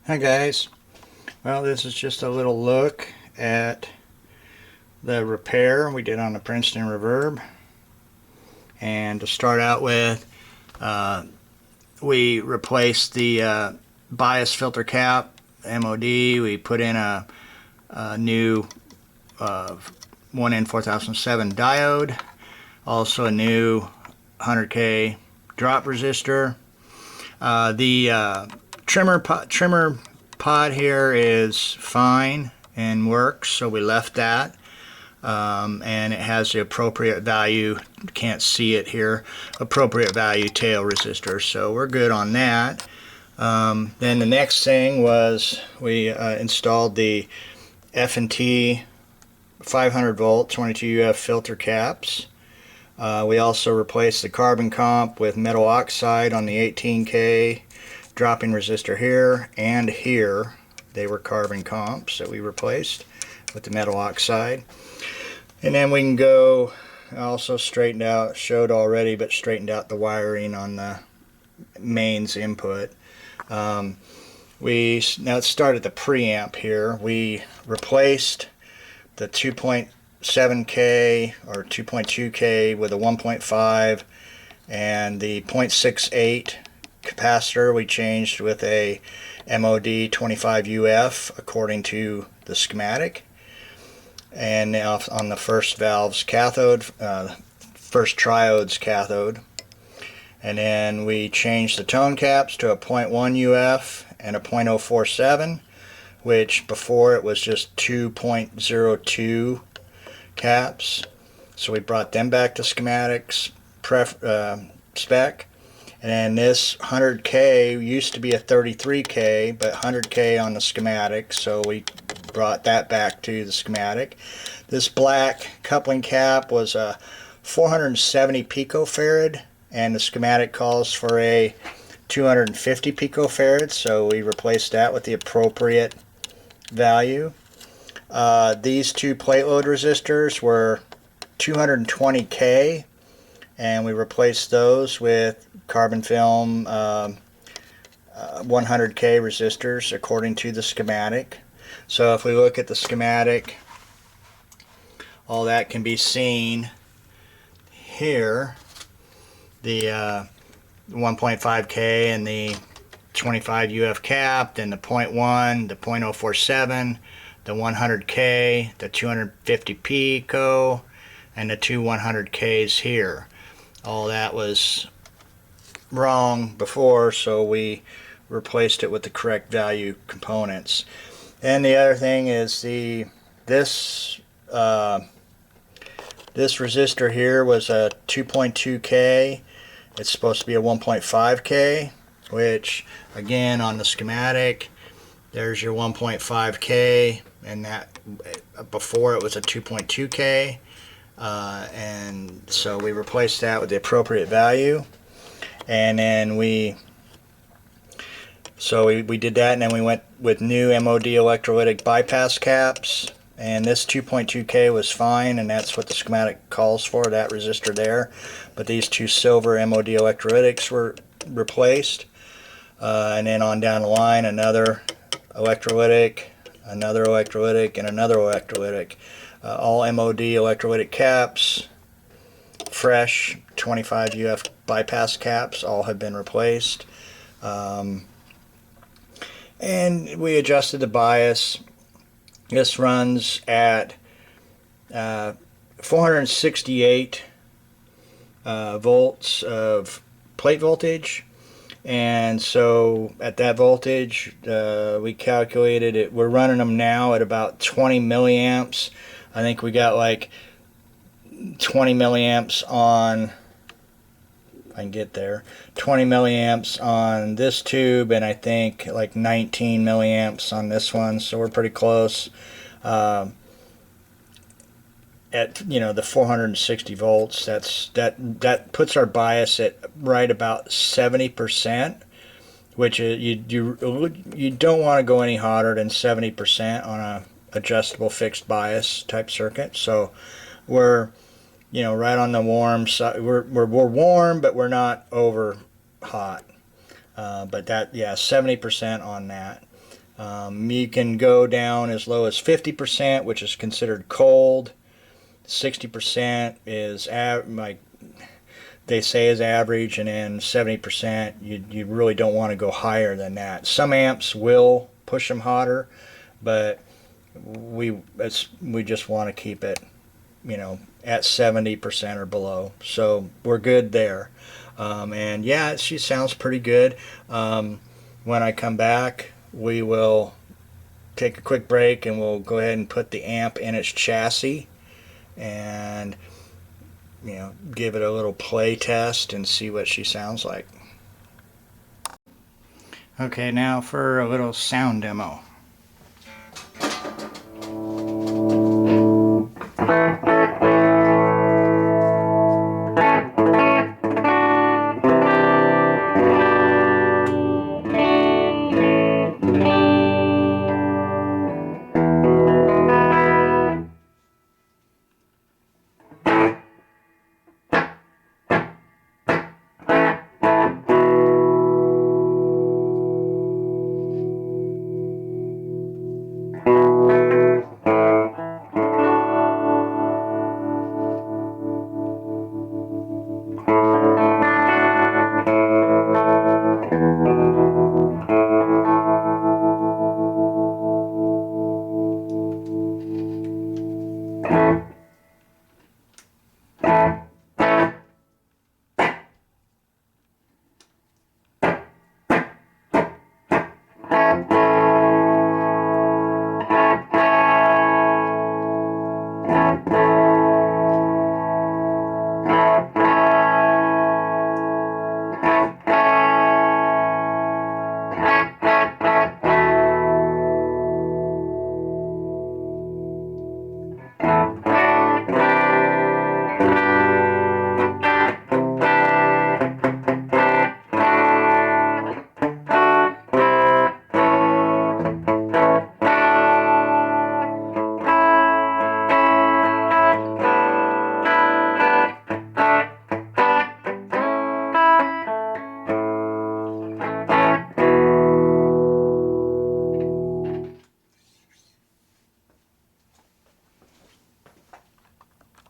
Hi guys. Well, this is just a little look at the repair we did on the Princeton Reverb. And to start out with, we replaced the bias filter cap, MOD. We put in a new 1N4007 diode, also a new 100K drop resistor. The trimmer pod here is fine and works, so we left that. And it has the appropriate value, can't see it here, appropriate value tail resistor, so we're good on that. Then the next thing was we installed the F&T 500 volt 22 UF filter caps. We also replaced the carbon comp with metal oxide on the 18K dropping resistor here and here. They were carbon comps that we replaced with the metal oxide. And then we can go, also straightened out, showed already, but straightened out the wiring on the mains input. We now start at the preamp here. We replaced the 2.7K or 2.2K with a 1.5, and the 0.68 capacitor we changed with a MOD 25 UF according to the schematic. And now on the first valve's cathode, first triode's cathode. And then we changed the tone caps to a 0.1 UF and a 0.047, which before it was just 2.02 caps. So we brought them back to schematics spec. And this 100K used to be a 33K, but 100K on the schematic, so we brought that back to the schematic. This black coupling cap was a 470 picofarad, and the schematic calls for a 250 picofarad, so we replaced that with the appropriate value. These two plate load resistors were 220K, and we replaced those with carbon film 100K resistors according to the schematic. So if we look at the schematic, all that can be seen here. The 1.5K and the 25 UF cap, then the 0.1, the 0.047, the 100K, the 250 pico, and the two 100Ks here. All that was wrong before, so we replaced it with the correct value components. And the other thing is this resistor here was a 2.2K. It's supposed to be a 1.5K, which again on the schematic, there's your 1.5K, and that before it was a 2.2K. And so we replaced that with the appropriate value. And then we did that, and then we went with new MOD electrolytic bypass caps, and this 2.2K was fine, and that's what the schematic calls for, that resistor there. But these two silver MOD electrolytics were replaced, and then on down the line another electrolytic, another electrolytic, and another electrolytic. All MOD electrolytic caps, fresh 25 UF bypass caps, all have been replaced. And we adjusted the bias. This runs at 468 volts of plate voltage, and so at that voltage we calculated it. We're running them now at about 20 milliamps. I think we got like 20 milliamps on, I can get there, 20 milliamps on this tube, and I think like 19 milliamps on this one, so we're pretty close. At the 460 volts, that puts our bias at right about 70%, which is, you don't want to go any hotter than 70% on a adjustable fixed bias type circuit. So we're right on the warm side. We're warm, but we're not over hot. But that, yeah, 70% on that. You can go down as low as 50%, which is considered cold. 60% is like they say is average, and then 70% you really don't want to go higher than that. Some amps will push them hotter, but we just want to keep it, at 70% or below. So we're good there. And yeah, she sounds pretty good. When I come back, we will take a quick break and we'll go ahead and put the amp in its chassis and give it a little play test and see what she sounds like. Okay, now for a little sound demo.